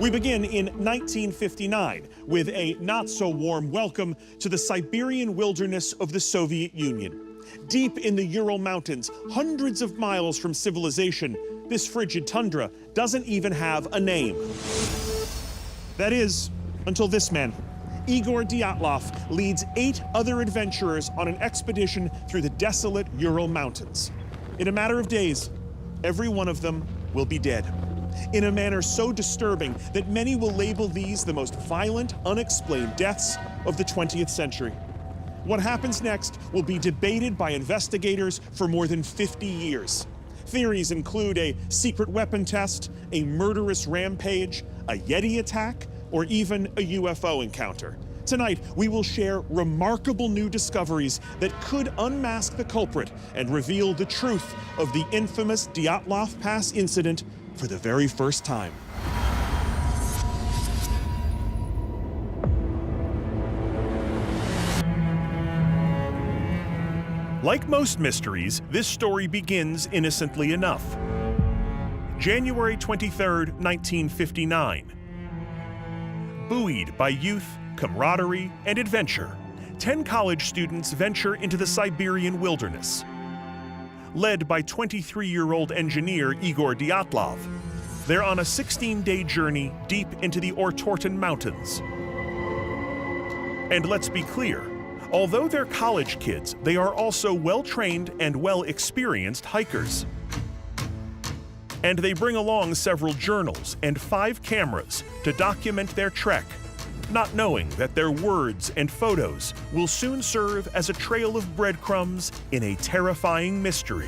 We begin in 1959 with a not-so-warm welcome to the Siberian wilderness of the Soviet Union. Deep in the Ural Mountains, hundreds of miles from civilization, this frigid tundra doesn't even have a name. That is, until this man. Igor Dyatlov leads 8 other adventurers on an expedition through the desolate Ural Mountains. In a matter of days, every one of them will be dead, in a manner so disturbing that many will label these the most violent, unexplained deaths of the 20th century. What happens next will be debated by investigators for more than 50 years. Theories include a secret weapon test, a murderous rampage, a Yeti attack, or even a UFO encounter. Tonight, we will share remarkable new discoveries that could unmask the culprit and reveal the truth of the infamous Dyatlov Pass incident for the very first time. Like most mysteries, this story begins innocently enough. January 23rd, 1959. Buoyed by youth, camaraderie, and adventure, 10 college students venture into the Siberian wilderness. Led by 23-year-old engineer Igor Dyatlov, they're on a 16-day journey deep into the Ortorten Mountains. And let's be clear, although they're college kids, they are also well-trained and well-experienced hikers. And they bring along several journals and 5 cameras to document their trek, not knowing that their words and photos will soon serve as a trail of breadcrumbs in a terrifying mystery.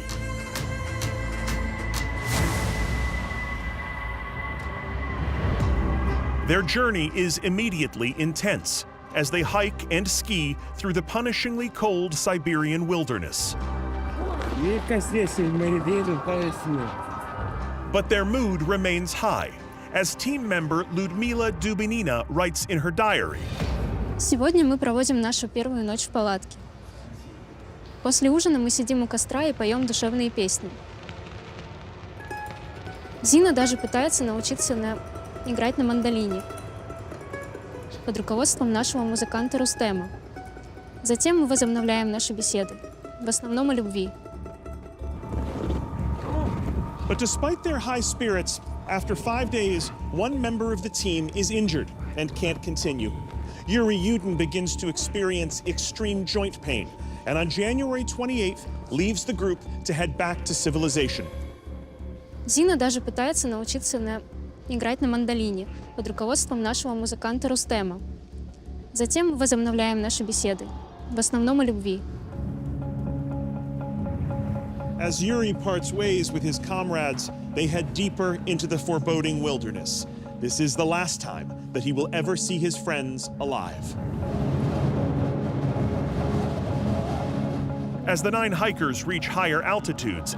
Their journey is immediately intense as they hike and ski through the punishingly cold Siberian wilderness. But their mood remains high, as team member Людмила Дубинина writes in her diary. Сегодня мы проводим нашу первую ночь в палатке. После ужина мы сидим у костра и поем душевные песни. Зина даже пытается научиться играть на мандолине под руководством нашего музыканта Рустема. Затем мы возобновляем наши беседы, в основном о любви. But despite their high spirits, after 5 days, one member of the team is injured and can't continue. Yuri Yudin begins to experience extreme joint pain, and on January 28th, leaves the group to head back to civilization. Зина даже пытается научиться играть на мандолине под руководством нашего музыканта Рустема. Затем мы возобновляем наши беседы, в основном о любви. As Yuri parts ways with his comrades, they head deeper into the foreboding wilderness. This is the last time that he will ever see his friends alive. As the 9 hikers reach higher altitudes,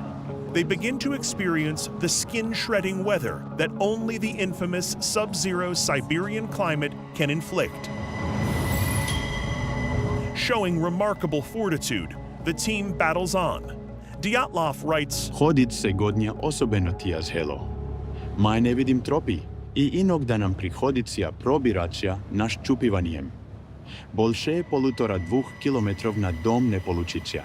they begin to experience the skin-shredding weather that only the infamous sub-zero Siberian climate can inflict. Showing remarkable fortitude, the team battles on. Dyatlov writes, Ходить сегодня особенно тяжело. Мы не видим тропи, и иногда нам приходится пробираться нащупыванием. Больше 1,5-2 километров на дом не получится.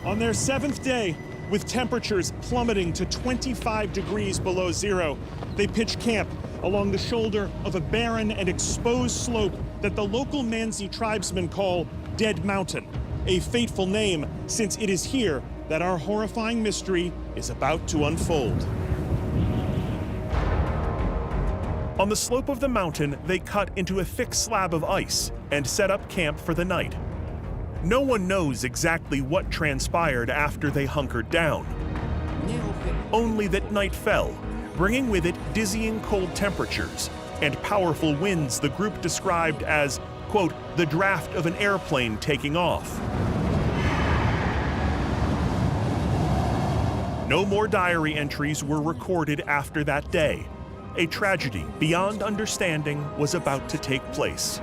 On their 7th day, with temperatures plummeting to 25 degrees below zero, they pitch camp along the shoulder of a barren and exposed slope that the local Mansi tribesmen call Dead Mountain, a fateful name since it is here that our horrifying mystery is about to unfold. On the slope of the mountain, they cut into a thick slab of ice and set up camp for the night. No one knows exactly what transpired after they hunkered down. Only that night fell, bringing with it dizzying cold temperatures and powerful winds the group described as, quote, the draft of an airplane taking off. No more diary entries were recorded after that day. A tragedy beyond understanding was about to take place.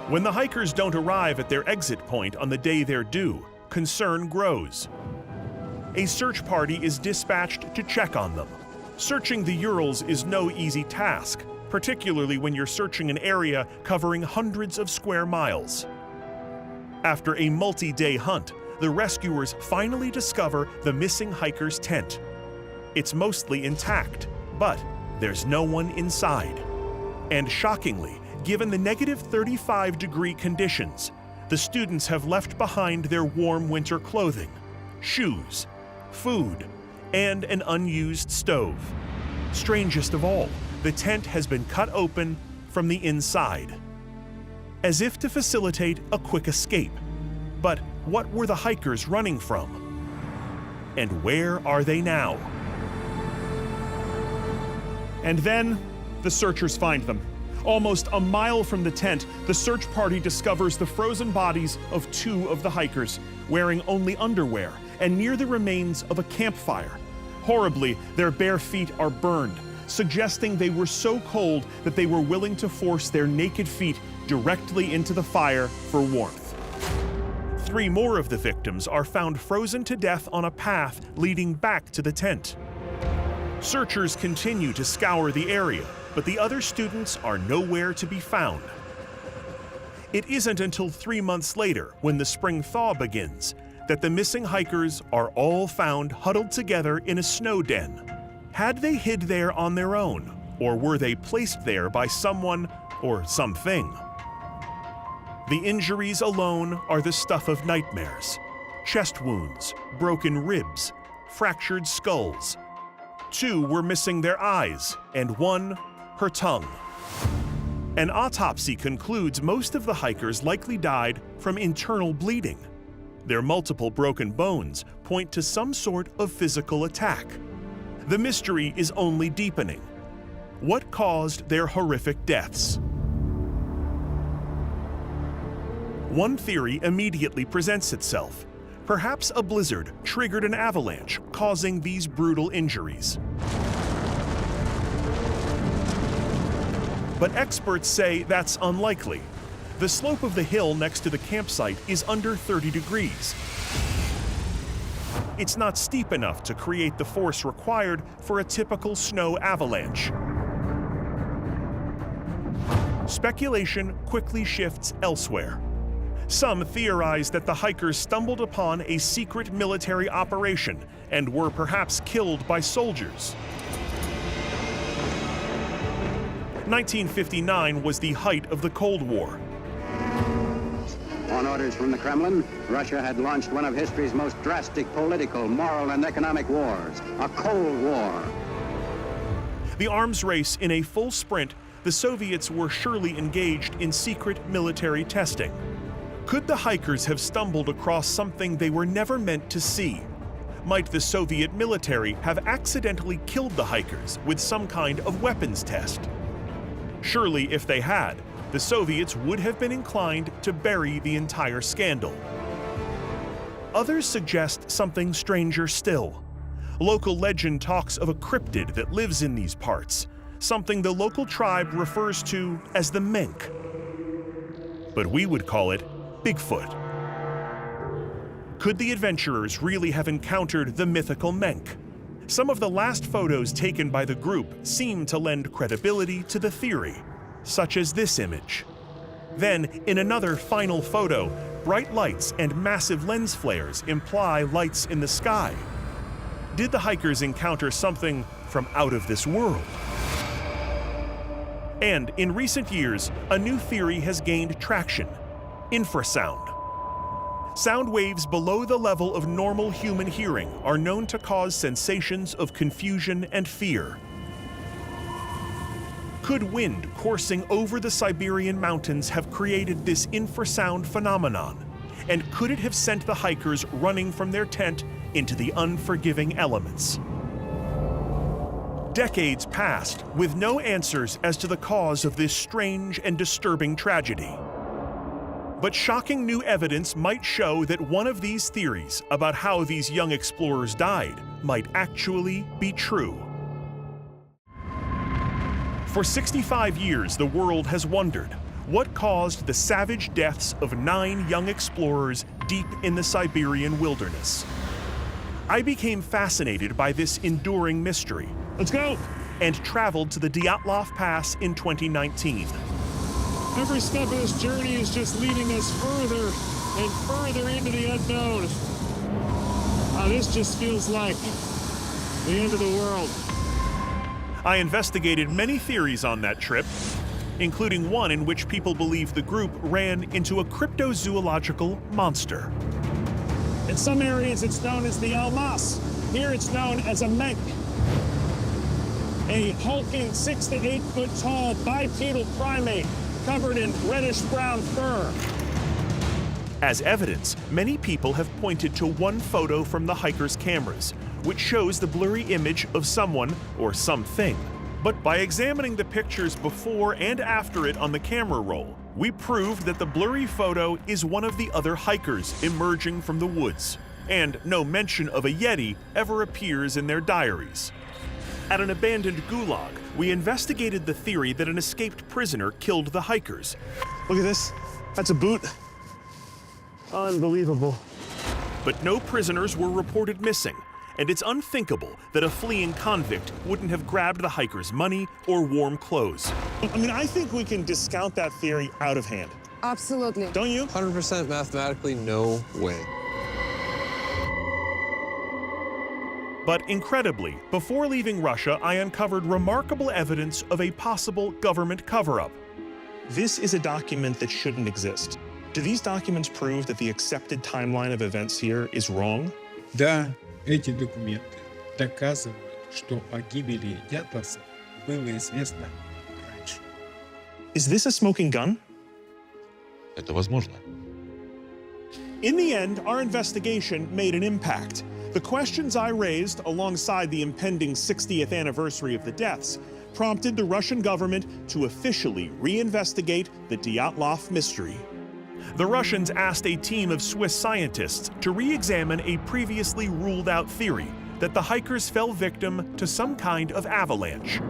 When the hikers don't arrive at their exit point on the day they're due, concern grows. a search party is dispatched to check on them. Searching the Urals is no easy task, particularly when you're searching an area covering hundreds of square miles. After a multi-day hunt, the rescuers finally discover the missing hiker's tent. It's mostly intact, but there's no one inside. And shockingly, given the negative 35-degree conditions, the students have left behind their warm winter clothing, shoes, food, and an unused stove. Strangest of all, the tent has been cut open from the inside, as if to facilitate a quick escape. But what were the hikers running from? And where are they now? And then, the searchers find them. Almost a mile from the tent, the search party discovers the frozen bodies of 2 of the hikers, wearing only underwear, and near the remains of a campfire. Horribly, their bare feet are burned, suggesting they were so cold that they were willing to force their naked feet directly into the fire for warmth. 3 more of the victims are found frozen to death on a path leading back to the tent. Searchers continue to scour the area, but the other students are nowhere to be found. It isn't until 3 months later, when the spring thaw begins, that the missing hikers are all found huddled together in a snow den. Had they hid there on their own, or were they placed there by someone or something? The injuries alone are the stuff of nightmares. Chest wounds, broken ribs, fractured skulls. 2 were missing their eyes, and 1 her tongue. An autopsy concludes most of the hikers likely died from internal bleeding. Their multiple broken bones point to some sort of physical attack. The mystery is only deepening. What caused their horrific deaths? One theory immediately presents itself. Perhaps a blizzard triggered an avalanche, causing these brutal injuries. But experts say that's unlikely. The slope of the hill next to the campsite is under 30 degrees. It's not steep enough to create the force required for a typical snow avalanche. Speculation quickly shifts elsewhere. Some theorize that the hikers stumbled upon a secret military operation and were perhaps killed by soldiers. 1959 was the height of the Cold War. On orders from the Kremlin, Russia had launched one of history's most drastic political, moral, and economic wars, a Cold War. The arms race in a full sprint, the Soviets were surely engaged in secret military testing. Could the hikers have stumbled across something they were never meant to see? Might the Soviet military have accidentally killed the hikers with some kind of weapons test? Surely, if they had, the Soviets would have been inclined to bury the entire scandal. Others suggest something stranger still. Local legend talks of a cryptid that lives in these parts, something the local tribe refers to as the Menk. But we would call it Bigfoot. Could the adventurers really have encountered the mythical Menk? Some of the last photos taken by the group seem to lend credibility to the theory, such as this image. Then, in another final photo, bright lights and massive lens flares imply lights in the sky. Did the hikers encounter something from out of this world? And in recent years, a new theory has gained traction: infrasound. Sound waves below the level of normal human hearing are known to cause sensations of confusion and fear. Could wind coursing over the Siberian mountains have created this infrasound phenomenon? And could it have sent the hikers running from their tent into the unforgiving elements? Decades passed with no answers as to the cause of this strange and disturbing tragedy. But shocking new evidence might show that one of these theories about how these young explorers died might actually be true. For 65 years, the world has wondered what caused the savage deaths of 9 young explorers deep in the Siberian wilderness. I became fascinated by this enduring mystery. Let's go! And traveled to the Dyatlov Pass in 2019. Every step of this journey is just leading us further and further into the unknown. This just feels like the end of the world. I investigated many theories on that trip, including one in which people believe the group ran into a cryptozoological monster. In some areas, it's known as the almas. Here, it's known as a mink. A hulking 6 to 8 foot tall bipedal primate covered in reddish-brown fur. As evidence, many people have pointed to one photo from the hikers' cameras, which shows the blurry image of someone or something. But by examining the pictures before and after it on the camera roll, we proved that the blurry photo is one of the other hikers emerging from the woods, and no mention of a Yeti ever appears in their diaries. At an abandoned gulag, we investigated the theory that an escaped prisoner killed the hikers. Look at this. That's a boot. Unbelievable. But no prisoners were reported missing, and it's unthinkable that a fleeing convict wouldn't have grabbed the hikers' money or warm clothes. I mean, I think we can discount that theory out of hand. Absolutely. Don't you? 100% mathematically, no way. But incredibly, before leaving Russia, I uncovered remarkable evidence of a possible government cover-up. This is a document that shouldn't exist. Do these documents prove that the accepted timeline of events here is wrong? Да, эти документы доказывают, что о гибели Дятлова было известно раньше. Is this a smoking gun? Это возможно. In the end, our investigation made an impact. The questions I raised, alongside the impending 60th anniversary of the deaths, prompted the Russian government to officially reinvestigate the Dyatlov mystery. The Russians asked a team of Swiss scientists to re-examine a previously ruled-out theory that the hikers fell victim to some kind of avalanche.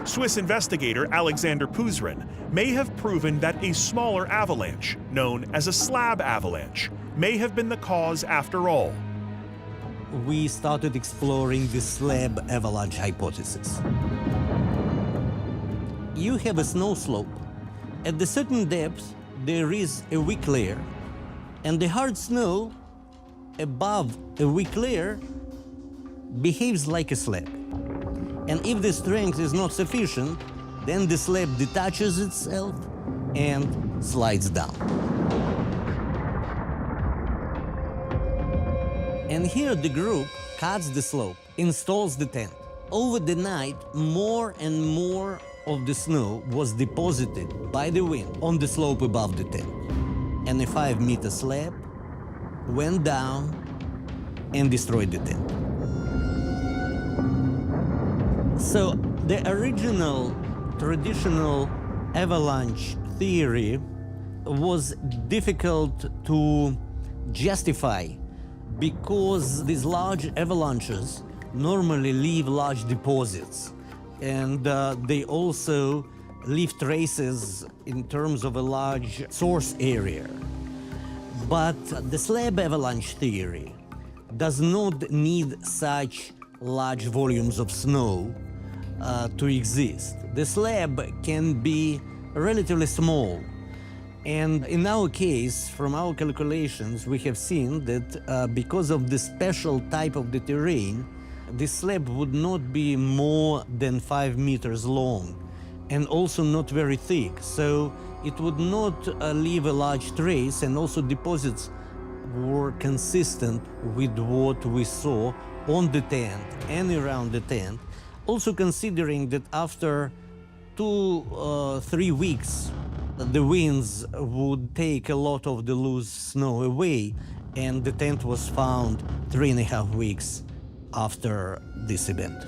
Swiss investigator Alexander Puzrin may have proven that a smaller avalanche, known as a slab avalanche, may have been the cause after all. We started exploring the slab avalanche hypothesis. You have a snow slope. At a certain depth, there is a weak layer, and the hard snow above a weak layer behaves like a slab. And if the strength is not sufficient, then the slab detaches itself and slides down. And here the group cuts the slope, installs the tent. Over the night, more and more of the snow was deposited by the wind on the slope above the tent. And a 5-meter slab went down and destroyed the tent. So the original traditional avalanche theory was difficult to justify because these large avalanches normally leave large deposits, and they also leave traces in terms of a large source area. But the slab avalanche theory does not need such large volumes of snow to exist. The slab can be relatively small. And in our case, from our calculations, we have seen that because of the special type of the terrain, the slab would not be more than 5 meters long and also not very thick. So it would not leave a large trace, and also deposits were consistent with what we saw on the tent and around the tent. Also considering that after 2-3 weeks, the winds would take a lot of the loose snow away, and the tent was found 3.5 weeks after this event.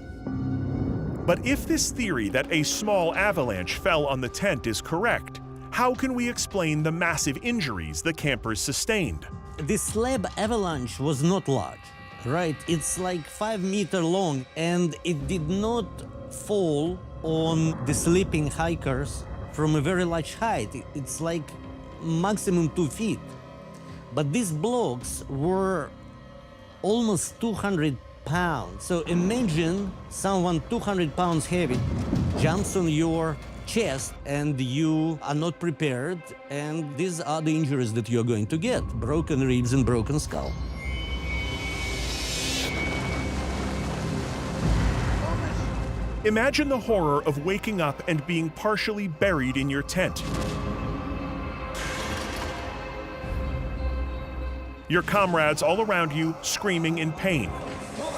But if this theory that a small avalanche fell on the tent is correct, how can we explain the massive injuries the campers sustained? The slab avalanche was not large, right? It's like 5 meters long, and it did not fall on the sleeping hikers from a very large height. It's like maximum 2 feet. But these blocks were almost 200 pounds. So imagine someone 200 pounds heavy jumps on your chest and you are not prepared, and these are the injuries that you're going to get: broken ribs and broken skull. Imagine the horror of waking up and being partially buried in your tent. Your comrades all around you screaming in pain.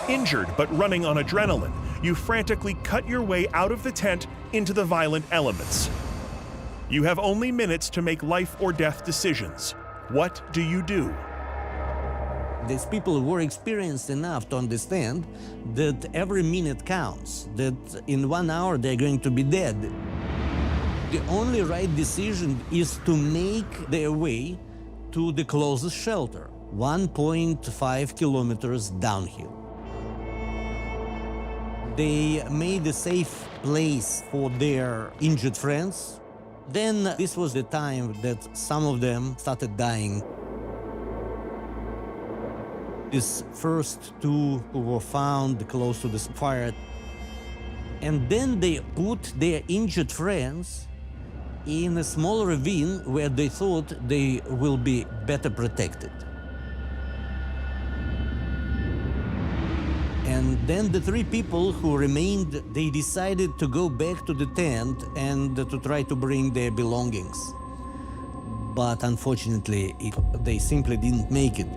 Injured but running on adrenaline, you frantically cut your way out of the tent into the violent elements. You have only minutes to make life or death decisions. What do you do? These people were experienced enough to understand that every minute counts, that in 1 hour they're going to be dead. The only right decision is to make their way to the closest shelter, 1.5 kilometers downhill. They made a safe place for their injured friends. Then this was the time that some of them started dying. These first two who were found close to the fire. And then they put their injured friends in a small ravine where they thought they will be better protected. And then the three people who remained, they decided to go back to the tent and to try to bring their belongings. But unfortunately, they simply didn't make it.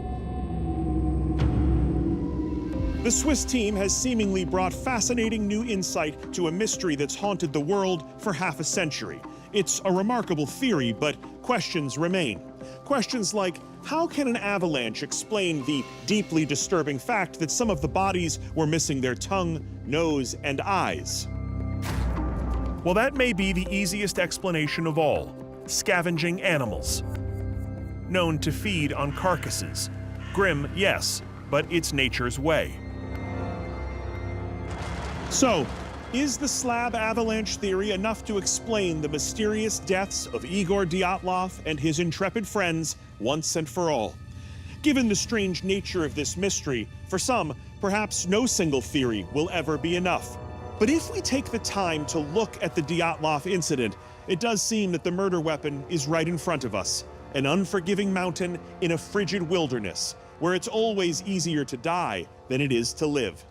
The Swiss team has seemingly brought fascinating new insight to a mystery that's haunted the world for half a century. It's a remarkable theory, but questions remain. Questions like, how can an avalanche explain the deeply disturbing fact that some of the bodies were missing their tongue, nose, and eyes? Well, that may be the easiest explanation of all: scavenging animals. Known to feed on carcasses. Grim, yes, but it's nature's way. So, is the slab avalanche theory enough to explain the mysterious deaths of Igor Dyatlov and his intrepid friends once and for all? Given the strange nature of this mystery, for some, perhaps no single theory will ever be enough. But if we take the time to look at the Dyatlov incident, it does seem that the murder weapon is right in front of us. An unforgiving mountain in a frigid wilderness, where it's always easier to die than it is to live.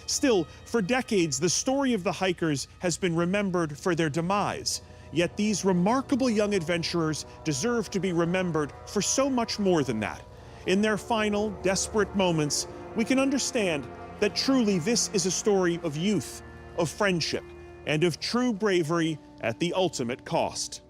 Still, for decades, the story of the hikers has been remembered for their demise. Yet these remarkable young adventurers deserve to be remembered for so much more than that. In their final, desperate moments, we can understand that truly this is a story of youth, of friendship, and of true bravery at the ultimate cost.